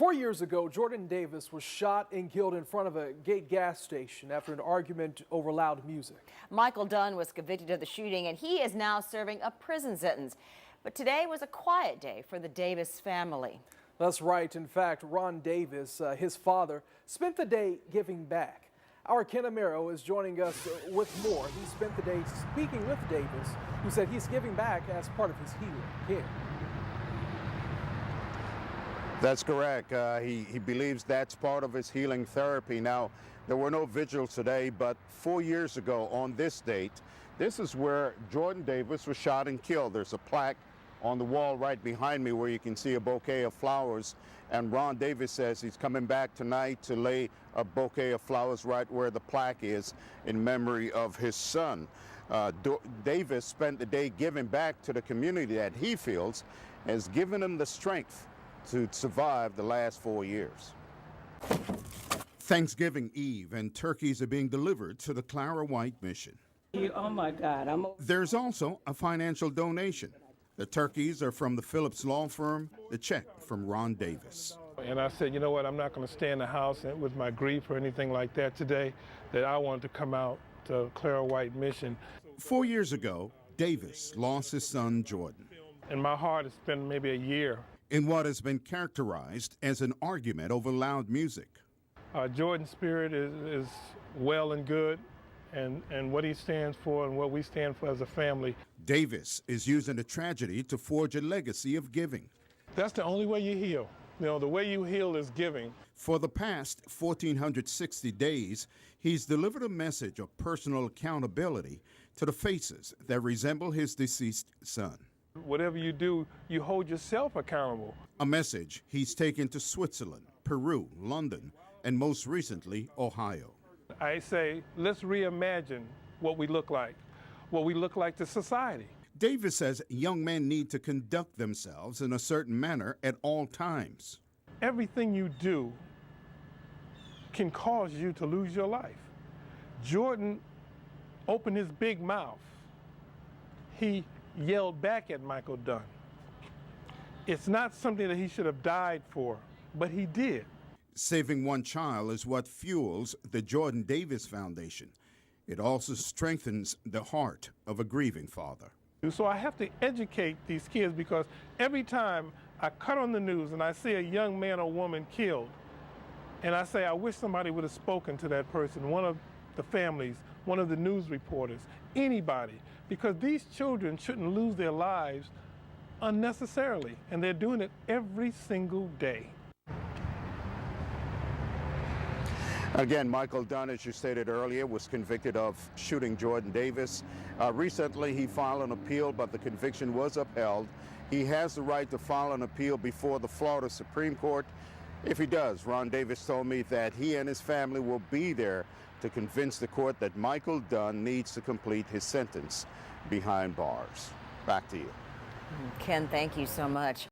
4 years ago, Jordan Davis was shot and killed in front of a Gate gas station after an argument over loud music. Michael Dunn was convicted of the shooting, and he is now serving a prison sentence. But today was a quiet day for the Davis family. That's right. In fact, Ron Davis, his father, spent the day giving back. Our Ken Amaro is joining us with more. He spent the day speaking with Davis, who said he's giving back as part of his healing. Ken. That's correct. He believes that's part of his healing therapy. Now, there were no vigils today, but 4 years ago on this date, this is where Jordan Davis was shot and killed. There's a plaque on the wall right behind me where you can see a bouquet of flowers. And Ron Davis says he's coming back tonight to lay a bouquet of flowers right where the plaque is in memory of his son. Davis spent the day giving back to the community that he feels has given him the strength to survive the last 4 years. Thanksgiving Eve, and turkeys are being delivered to the Clara White Mission. Oh my God, There's also a financial donation. The turkeys are from the Phillips law firm, the check from Ron Davis. And I said, you know what, I'm not going to stay in the house with my grief or anything like that today, that I wanted to come out to Clara White Mission. 4 years ago, Davis lost his son, Jordan. In my heart, it's been maybe a year. In what has been characterized as an argument over loud music. Jordan's spirit is well and good, and what he stands for and what we stand for as a family. Davis is using the tragedy to forge a legacy of giving. That's the only way you heal. You know, the way you heal is giving. For the past 1,460 days, he's delivered a message of personal accountability to the faces that resemble his deceased son. Whatever you do, you hold yourself accountable. A message he's taken to Switzerland, Peru, London, and most recently, Ohio. I say, let's reimagine what we look like to society. Davis says young men need to conduct themselves in a certain manner at all times. Everything you do can cause you to lose your life. Jordan opened his big mouth. He yelled back at Michael Dunn. It's not something that he should have died for, but he did. Saving one child is what fuels the Jordan Davis Foundation. It also strengthens the heart of a grieving father. So I have to educate these kids, because every time I cut on the news and I see a young man or woman killed, and I say, I wish somebody would have spoken to that person, one of the families, one of the news reporters, anybody, because these children shouldn't lose their lives unnecessarily, and they're doing it every single day. Again, Michael Dunn, as you stated earlier, was convicted of shooting Jordan Davis. Recently, he filed an appeal, but the conviction was upheld. He has the right to file an appeal before the Florida Supreme Court. If he does, Ron Davis told me that he and his family will be there to convince the court that Michael Dunn needs to complete his sentence behind bars. Back to you. Ken, thank you so much.